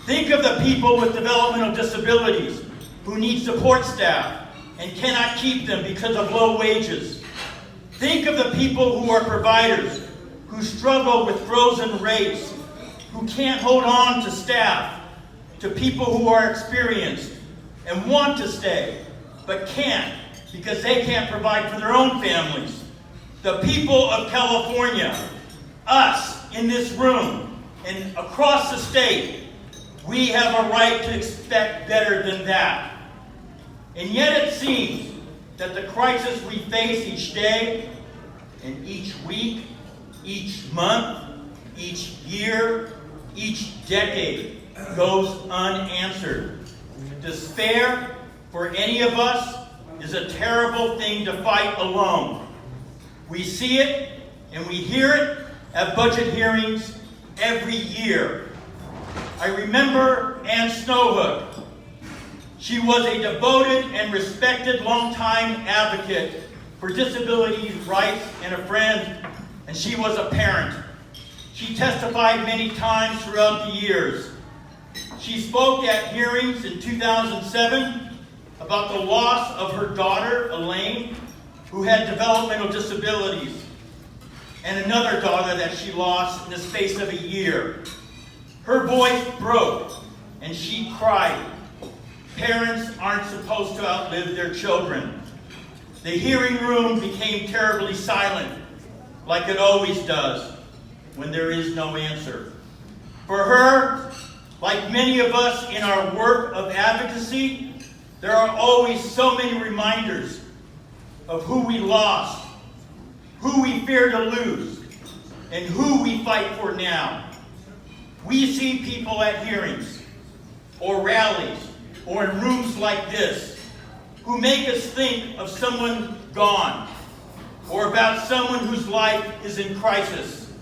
Think of the people with developmental disabilities who need support staff and cannot keep them because of low wages. Think of the people who are providers who struggle with frozen rates, who can't hold on to staff, to people who are experienced and want to stay, but can't because they can't provide for their own families. The people of California, us in this room and across the state, we have a right to expect better than that. And yet it seems that the crisis we face each day and each week, each month, each year, each decade goes unanswered. Despair for any of us is a terrible thing to fight alone. We see it and we hear it at budget hearings every year. I remember Ann Snowhook. She was a devoted and respected longtime advocate for disability rights and a friend, and she was a parent. She testified many times throughout the years. She spoke at hearings in 2007 about the loss of her daughter, Elaine, who had developmental disabilities, and another daughter that she lost in the space of a year. Her voice broke, and she cried. Parents aren't supposed to outlive their children. The hearing room became terribly silent, like it always does when there is no answer. For her, like many of us in our work of advocacy, there are always so many reminders of who we lost, who we fear to lose, and who we fight for now. We see people at hearings, or rallies, or in rooms like this, who make us think of someone gone, or about someone whose life is in crisis,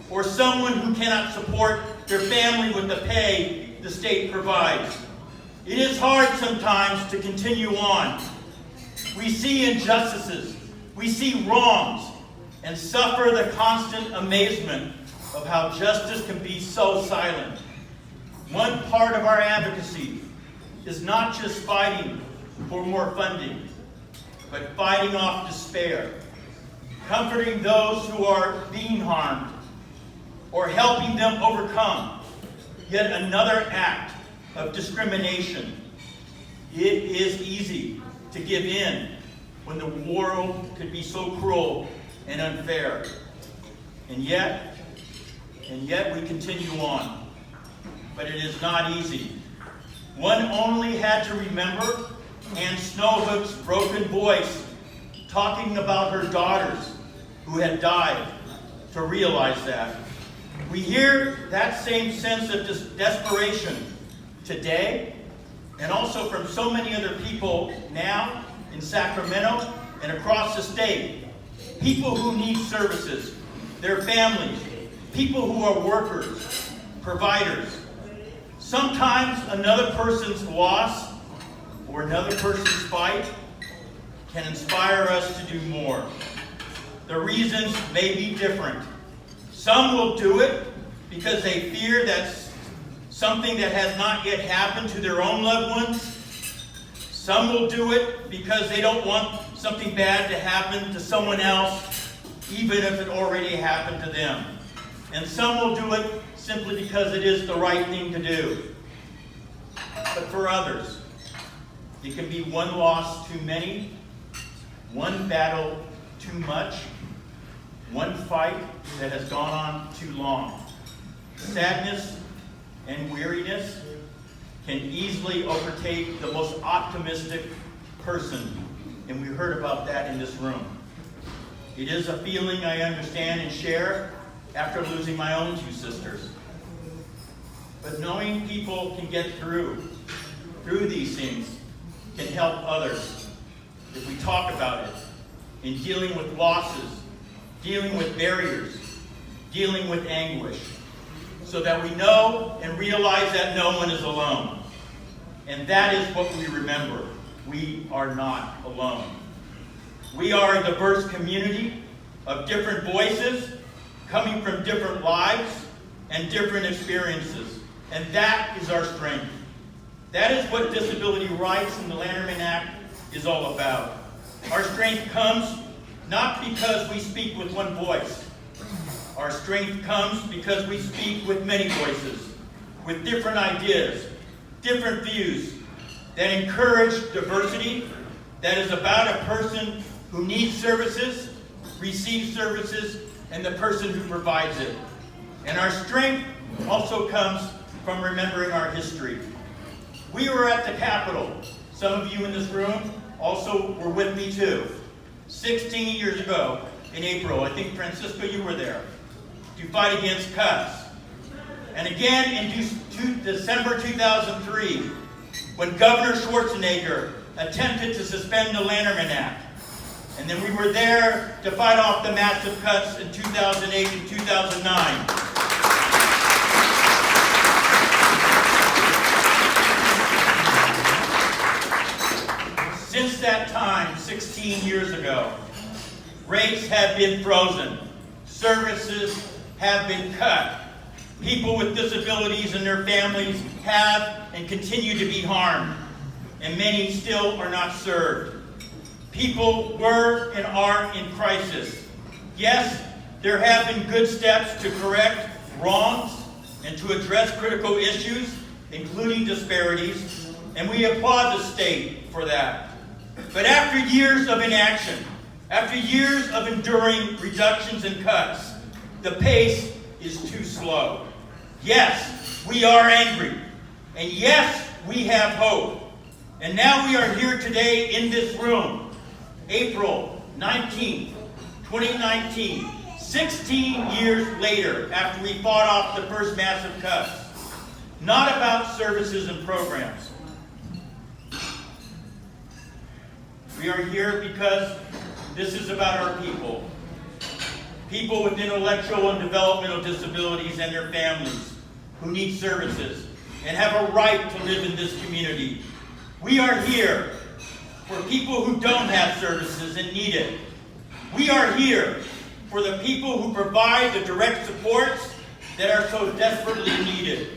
or someone who cannot support their family with the pay the state provides. It is hard sometimes to continue on. We see injustices, we see wrongs, and suffer the constant amazement of how justice can be so silent. One part of our advocacy is not just fighting for more funding, but fighting off despair, comforting those who are being harmed, or helping them overcome yet another act of discrimination. It is easy to give in when the world could be so cruel and unfair. And yet we continue on. But it is not easy. One only had to remember Ann Snowhook's broken voice talking about her daughters who had died to realize that. We hear that same sense of desperation today, and also from so many other people now in Sacramento and across the state. People who need services, their families, people who are workers, providers. Sometimes another person's loss or another person's fight can inspire us to do more. The reasons may be different. Some will do it because they fear that something that has not yet happened to their own loved ones. Some will do it because they don't want something bad to happen to someone else, even if it already happened to them. And some will do it simply because it is the right thing to do. But for others, it can be one loss too many, one battle too much, one fight that has gone on too long. Sadness and weariness can easily overtake the most optimistic person, and we heard about that in this room. It is a feeling I understand and share after losing my own two sisters. But knowing people can get through these things can help others if we talk about it in dealing with losses, dealing with barriers, dealing with anguish, so that we know and realize that no one is alone. And that is what we remember. We are not alone. We are a diverse community of different voices, coming from different lives and different experiences. And that is our strength. That is what disability rights and the Lanterman Act is all about. Our strength comes not because we speak with one voice. Our strength comes because we speak with many voices, with different ideas, different views that encourage diversity, that is about a person who needs services, receives services, and the person who provides it. And our strength also comes from remembering our history. We were at the Capitol. Some of you in this room also were with me too. 16 years ago in April, I think Francisco, you were there, to fight against cuts. And again in December 2003, when Governor Schwarzenegger attempted to suspend the Lanterman Act. And then we were there to fight off the massive cuts in 2008 and 2009. Since that time, 16 years ago, rates have been frozen. Services have been cut. People with disabilities and their families have and continue to be harmed, and many still are not served. People were and are in crisis. Yes, there have been good steps to correct wrongs and to address critical issues, including disparities, and we applaud the state for that. But after years of inaction, after years of enduring reductions and cuts, the pace is too slow. Yes, we are angry. And yes, we have hope. And now we are here today in this room, April 19th, 2019, 16 years later after we fought off the first massive cuts. Not about services and programs. We are here because this is about our people. People with intellectual and developmental disabilities and their families who need services and have a right to live in this community. We are here for people who don't have services and need it. We are here for the people who provide the direct supports that are so desperately needed.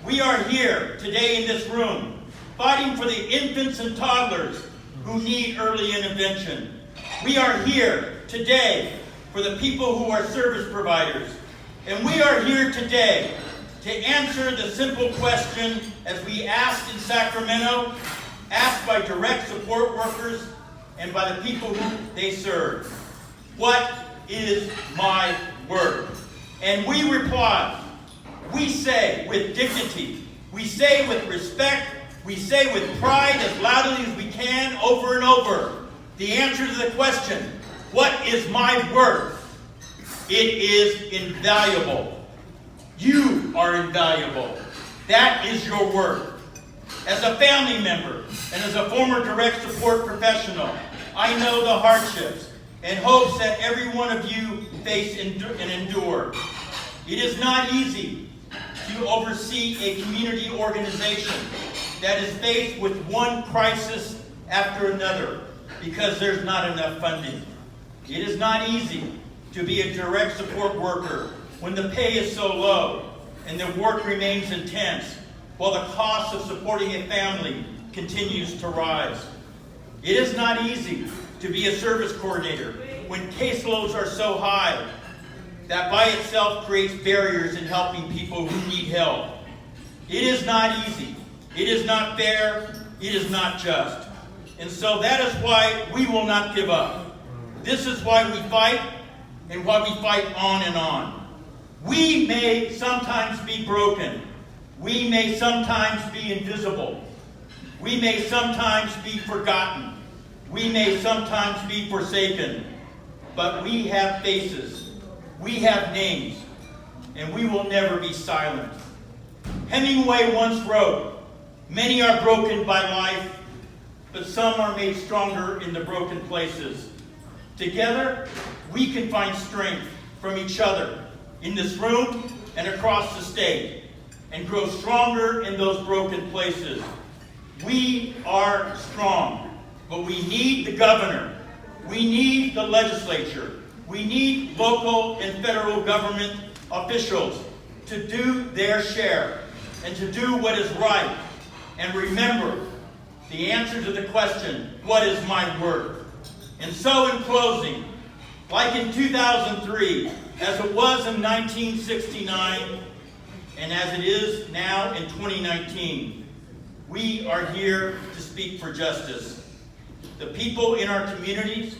We are here today in this room fighting for the infants and toddlers who need early intervention. We are here today for the people who are service providers. And we are here today to answer the simple question, as we asked in Sacramento, asked by direct support workers and by the people who they serve. What is my worth? And we reply, we say with dignity, we say with respect, we say with pride as loudly as we can over and over, the answer to the question, what is my worth? It is invaluable. You are invaluable. That is your worth. As a family member and as a former direct support professional, I know the hardships and hopes that every one of you face and endure. It is not easy to oversee a community organization that is faced with one crisis after another because there's not enough funding. It is not easy to be a direct support worker when the pay is so low and the work remains intense while the cost of supporting a family continues to rise. It is not easy to be a service coordinator when caseloads are so high that by itself creates barriers in helping people who need help. It is not easy. It is not fair. It is not just. And so that is why we will not give up. This is why we fight and why we fight on and on. We may sometimes be broken. We may sometimes be invisible. We may sometimes be forgotten. We may sometimes be forsaken. But we have faces. We have names. And we will never be silent. Hemingway once wrote, "Many are broken by life, but some are made stronger in the broken places." Together, we can find strength from each other in this room and across the state and grow stronger in those broken places. We are strong, but we need the governor. We need the legislature. We need local and federal government officials to do their share. and to do what is right. And remember, the answer to the question, what is my worth? And so in closing, like in 2003, as it was in 1969, and as it is now in 2019, we are here to speak for justice. The people in our communities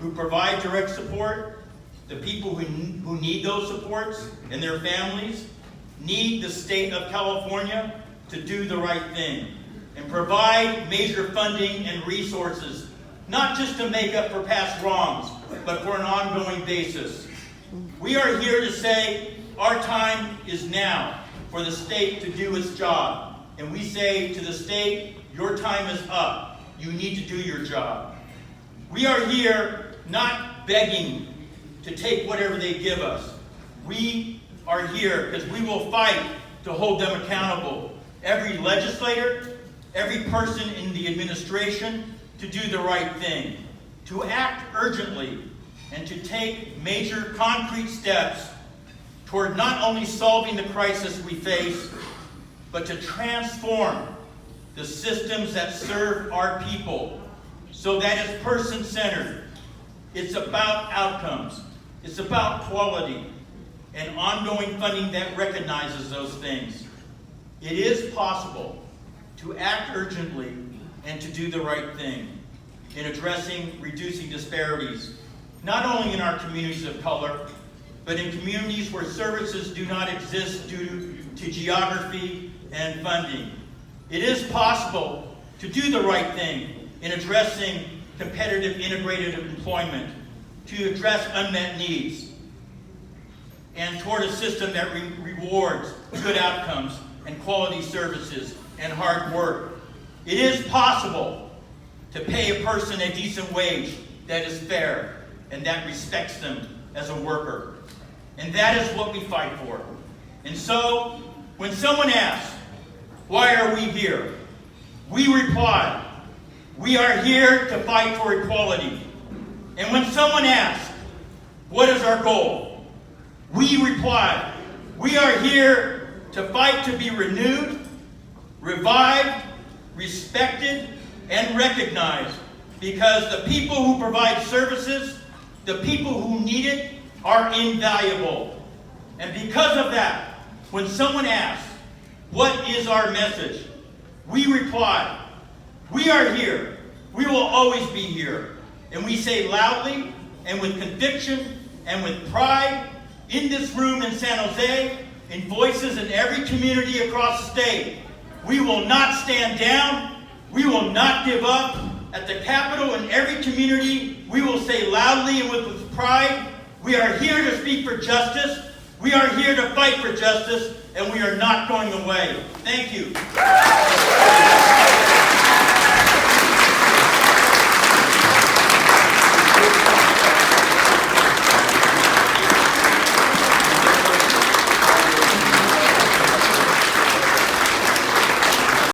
who provide direct support, the people who need those supports and their families, need the state of California to do the right thing and provide major funding and resources, not just to make up for past wrongs, but for an ongoing basis. We are here to say our time is now for the state to do its job. And we say to the state, your time is up. You need to do your job. We are here not begging to take whatever they give us. We are here because we will fight to hold them accountable. Every legislator, every person in the administration, to do the right thing, to act urgently, and to take major concrete steps toward not only solving the crisis we face, but to transform the systems that serve our people so that it's person-centered. It's about outcomes. It's about quality and ongoing funding that recognizes those things. It is possible to act urgently and to do the right thing in addressing reducing disparities, not only in our communities of color, but in communities where services do not exist due to geography and funding. It is possible to do the right thing in addressing competitive integrated employment, to address unmet needs, and toward a system that rewards good outcomes and quality services and hard work. It is possible to pay a person a decent wage that is fair and that respects them as a worker. And that is what we fight for. And so, when someone asks, why are we here? We reply, we are here to fight for equality. And when someone asks, what is our goal? We reply, we are here to fight to be renewed, revived, respected, and recognized, because the people who provide services, the people who need it, are invaluable. And because of that, when someone asks, what is our message? We reply, we are here. We will always be here. And we say loudly and with conviction and with pride in this room in San Jose, in voices in every community across the state, we will not stand down. We will not give up. At the Capitol and every community, we will say loudly and with pride, we are here to speak for justice. We are here to fight for justice, and we are not going away. Thank you.